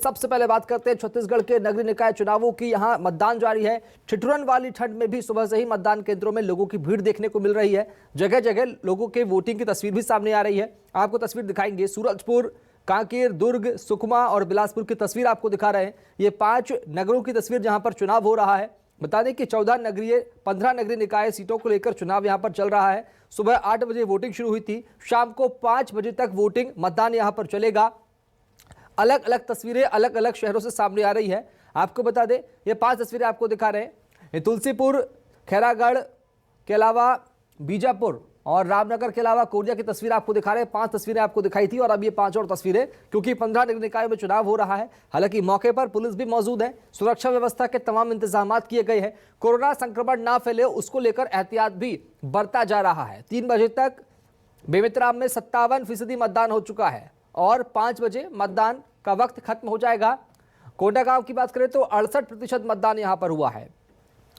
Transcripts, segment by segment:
सबसे पहले बात करते हैं छत्तीसगढ़ के नगरीय निकाय चुनावों की। यहां मतदान जारी है। ठिठुरन वाली ठंड में भी सुबह से ही मतदान केंद्रों में लोगों की भीड़ देखने को मिल रही है। जगह जगह लोगों के वोटिंग की तस्वीर भी सामने आ रही है। आपको तस्वीर दिखाएंगे। सूरजपुर, कांकेर, दुर्ग, सुकमा और बिलासपुर की तस्वीर आपको दिखा रहे हैं। ये 5 नगरों की तस्वीर जहां पर चुनाव हो रहा है। बता दें कि 15 नगरीय निकाय सीटों को लेकर चुनाव यहां पर चल रहा है। सुबह 8 बजे वोटिंग शुरू हुई थी। शाम को 5 बजे तक वोटिंग मतदान यहां पर चलेगा। अलग अलग तस्वीरें अलग अलग शहरों से सामने आ रही है। आपको बता दें ये 5 तस्वीरें आपको दिखा रहे हैं। ये तुलसीपुर, खैरागढ़ के अलावा बीजापुर और रामनगर के अलावा कोरिया की तस्वीर आपको दिखा रहे हैं। 5 तस्वीरें आपको दिखाई थी और अब ये 5 और तस्वीरें, क्योंकि 15 नगर निकायों में चुनाव हो रहा है। हालांकि मौके पर पुलिस भी मौजूद है। सुरक्षा व्यवस्था के तमाम इंतजाम किए गए हैं। कोरोना संक्रमण ना फैले उसको लेकर एहतियात भी बरता जा रहा है। 3 बजे तक बेमितराम में 57% मतदान हो चुका है और 5 बजे मतदान का वक्त खत्म हो जाएगा। कोंडागांव की बात करें तो 68% मतदान यहां पर हुआ है।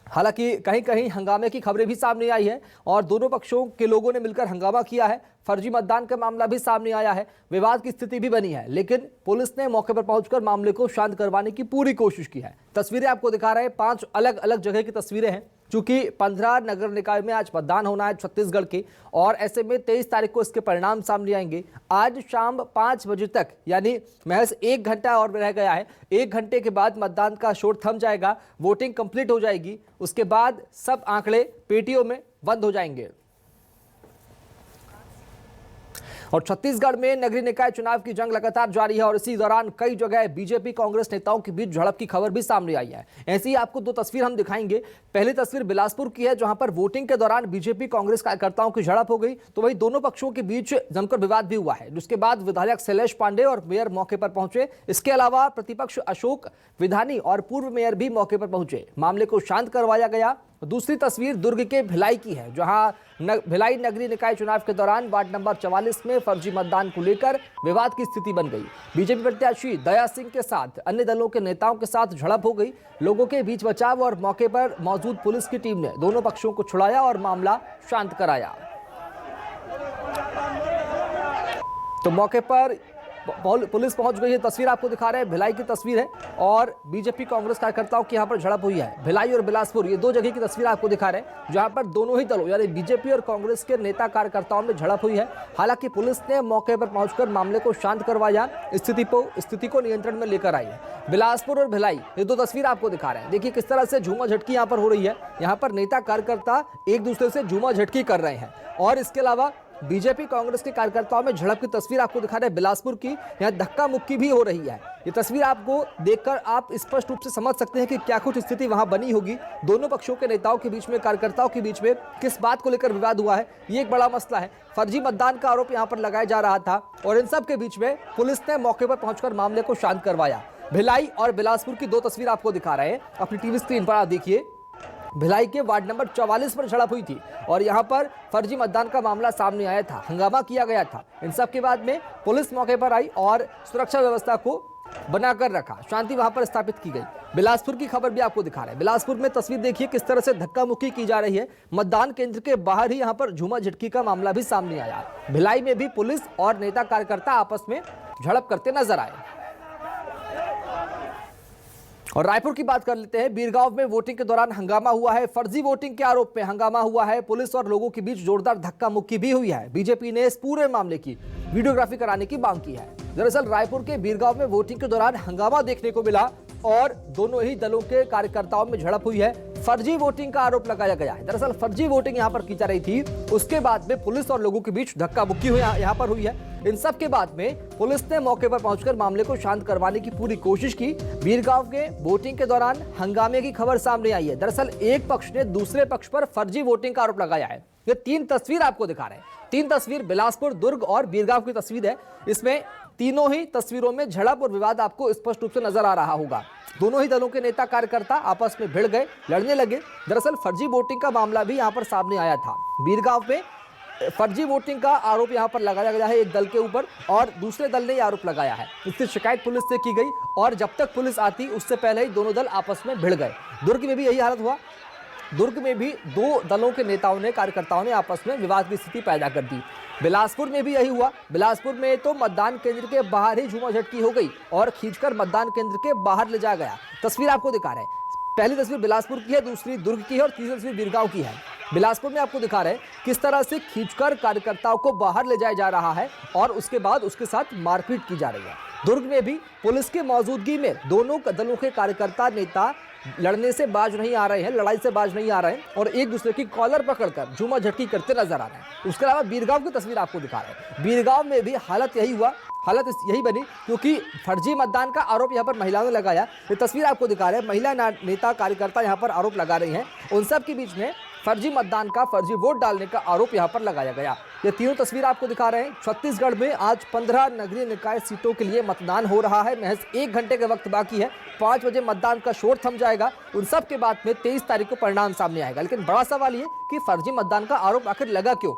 हालांकि कहीं कहीं हंगामे की खबरें भी सामने आई है और दोनों पक्षों के लोगों ने मिलकर हंगामा किया है। फर्जी मतदान का मामला भी सामने आया है। विवाद की स्थिति भी बनी है, लेकिन पुलिस ने मौके पर पहुंचकर मामले को शांत करवाने की पूरी कोशिश की है। तस्वीरें आपको दिखा रहे हैं। 5 अलग अलग जगह की तस्वीरें हैं, क्योंकि 15 नगर निकाय में आज मतदान होना है छत्तीसगढ़ के, और ऐसे में 23 तारीख को इसके परिणाम सामने आएंगे। आज शाम 5 बजे तक, यानी महज 1 घंटा और रह गया है। 1 घंटे के बाद मतदान का शोर थम जाएगा, वोटिंग कंप्लीट हो जाएगी। उसके बाद सब आंकड़े पेटियों में बंद हो जाएंगे। और छत्तीसगढ़ में नगरीय निकाय चुनाव की जंग लगातार जारी है और इसी दौरान कई जगह बीजेपी कांग्रेस नेताओं के बीच झड़प की खबर भी सामने आई है। ऐसी ही आपको 2 तस्वीर हम दिखाएंगे। पहली तस्वीर बिलासपुर की है, जहां पर वोटिंग के दौरान बीजेपी कांग्रेस कार्यकर्ताओं की झड़प हो गई, तो वही दोनों पक्षों के बीच जमकर विवाद भी हुआ है, जिसके बाद विधायक शैलेश पांडे और मेयर मौके पर पहुंचे। इसके अलावा प्रतिपक्ष अशोक विधानी और पूर्व मेयर भी मौके पर पहुंचे। मामले को शांत करवाया गया। दूसरी तस्वीर दुर्ग के भिलाई की है, जहां भिलाई नगरीय निकाय चुनाव के दौरान वार्ड नंबर 44 में फर्जी मतदान को लेकर विवाद की स्थिति बन गई। बीजेपी प्रत्याशी दया सिंह के साथ अन्य दलों के नेताओं के साथ झड़प हो गई। लोगों के बीच बचाव और मौके पर मौजूद पुलिस की टीम ने दोनों पक्षों को छुड़ाया और मामला शांत कराया। तो मौके पर पुलिस पहुंच गई है। तस्वीर आपको दिखा रहे हैं, भिलाई की तस्वीर है और बीजेपी कांग्रेस कार्यकर्ताओं की यहां पर झड़प हुई है। भिलाई और बिलासपुर, ये 2 जगह की तस्वीर आपको दिखा रहे हैं, जहां पर दोनों ही दलों यानी बीजेपी और कांग्रेस के नेता कार्यकर्ताओं में झड़प हुई है। हालांकि पुलिस ने मौके पर पहुंचकर मामले को शांत करवाया, स्थिति को नियंत्रण में लेकर आई है। बिलासपुर और भिलाई, ये 2 तस्वीर आपको दिखा रहे हैं। देखिए किस तरह से झूमा झटकी यहाँ पर हो रही है। यहाँ पर नेता कार्यकर्ता एक दूसरे से झूमा झटकी कर रहे हैं और इसके अलावा बीजेपी कांग्रेस के कार्यकर्ताओं में झड़प की तस्वीर आपको दिखा रहे हैं बिलासपुर की। यहाँ धक्का मुक्की भी हो रही है। ये तस्वीर आपको देखकर आप स्पष्ट रूप से समझ सकते हैं कि क्या कुछ स्थिति वहां बनी होगी। दोनों पक्षों के नेताओं के बीच में, कार्यकर्ताओं के बीच में किस बात को लेकर विवाद हुआ है, ये एक बड़ा मसला है। फर्जी मतदान का आरोप यहाँ पर लगाया जा रहा था और इन सब के बीच में पुलिस ने मौके पर पहुंचकर मामले को शांत करवाया। भिलाई और बिलासपुर की 2 तस्वीर आपको दिखा रहे हैं अपनी टीवी स्क्रीन पर। आप देखिए भिलाई के वार्ड नंबर 44 पर झड़प हुई थी और यहां पर फर्जी मतदान का मामला सामने आया था, हंगामा किया गया था। इन सब के बाद में पुलिस मौके पर आई और सुरक्षा व्यवस्था को बनाकर रखा, शांति वहां पर स्थापित की गई। बिलासपुर की खबर भी आपको दिखा रहे हैं। बिलासपुर में तस्वीर देखिए किस तरह से धक्का मुक्की की जा रही है। मतदान केंद्र के बाहर ही यहां पर झूमा झटकी का मामला भी सामने आया। भिलाई में भी पुलिस और नेता कार्यकर्ता आपस में झड़प करते नजर आए। और रायपुर की बात कर लेते हैं। बीरगांव में वोटिंग के दौरान हंगामा हुआ है। फर्जी वोटिंग के आरोप में हंगामा हुआ है। पुलिस और लोगों के बीच जोरदार धक्का मुक्की भी हुई है। बीजेपी ने इस पूरे मामले की वीडियोग्राफी कराने की मांग की है। दरअसल रायपुर के बीरगांव में वोटिंग के दौरान हंगामा देखने को मिला और दोनों ही दलों के कार्यकर्ताओं में झड़प हुई है। फर्जी वोटिंग का आरोप लगाया गया है। दरअसल फर्जी वोटिंग यहां पर की जा रही थी, उसके बाद में पुलिस और लोगों के बीच धक्का मुक्की यहां पर हुई है। इन सब के बाद में पुलिस ने मौके पर पहुंचकर मामले को शांत करवाने की पूरी कोशिश की। बीरगांव के वोटिंग के दौरान हंगामे की खबर सामने आई है। दरअसल एक पक्ष ने दूसरे पक्ष पर फर्जी वोटिंग का आरोप लगाया है। ये 3 तस्वीर आपको दिखा रहे हैं। 3 तस्वीर बिलासपुर, दुर्ग और बीरगांव की तस्वीर है। इसमें तीनों ही तस्वीरों में झड़प और विवाद आपको स्पष्ट रूप से नजर आ रहा होगा। दोनों ही दलों के नेता कार्यकर्ता आपस में भिड़ गए, लड़ने लगे। दरअसल फर्जी वोटिंग का मामला भी यहां पर सामने आया था। बीरगांव में फर्जी वोटिंग का आरोप यहां पर लगाया गया है एक दल के ऊपर और दूसरे दल ने यह आरोप लगाया है। इसकी शिकायत पुलिस से की गई और जब तक पुलिस आती उससे पहले ही दोनों दल आपस में भिड़ गए। दुर्ग में भी यही हालत हुआ। दुर्ग में भी दो दलों के नेताओं ने, कार्यकर्ताओं ने आपस में विवाद की स्थिति पैदा कर दी। बिलासपुर में भी यही हुआ। बिलासपुर में तो मतदान केंद्र के बाहर ही झूमाझटकी हो गई और खींचकर मतदान केंद्र के बाहर ले जाया गया। तस्वीर आपको दिखा रहे हैं। पहली तस्वीर बिलासपुर की है, दूसरी दुर्ग की है और तीसरी तस्वीर बीरगांव की है। बिलासपुर में आपको दिखा रहे हैं किस तरह से खींचकर कार्यकर्ताओं को बाहर ले जाया जा रहा है और उसके बाद उसके साथ मारपीट की जा रही है। दुर्ग में भी पुलिस की मौजूदगी में दोनों दलों के कार्यकर्ता नेता लड़ने से बाज नहीं आ रहे हैं, लड़ाई से बाज नहीं आ रहे हैं और एक दूसरे की कॉलर पकड़कर झूमाझटकी करते नजर आ रहे हैं। उसके अलावा बीरगांव की तस्वीर आपको दिखा रहे हैं। बीरगांव में भी हालत यही हुआ, हालत यही बनी क्योंकि फर्जी मतदान का आरोप यहां पर महिलाओं ने लगाया। ये तस्वीर आपको दिखा रहे हैं, महिला नेता कार्यकर्ता यहां पर आरोप लगा रही हैं। उन सब के बीच में फर्जी मतदान का, फर्जी वोट डालने का आरोप यहां पर लगाया गया। ये तीनों तस्वीर आपको दिखा रहे हैं। छत्तीसगढ़ में आज 15 नगरीय निकाय सीटों के लिए मतदान हो रहा है। महज 1 घंटे का वक्त बाकी है। 5 बजे मतदान का शोर थम जाएगा। उन सब के बाद में 23 तारीख को परिणाम सामने आएगा। लेकिन बड़ा सवाल ये कि फर्जी मतदान का आरोप आखिर लगा क्यों?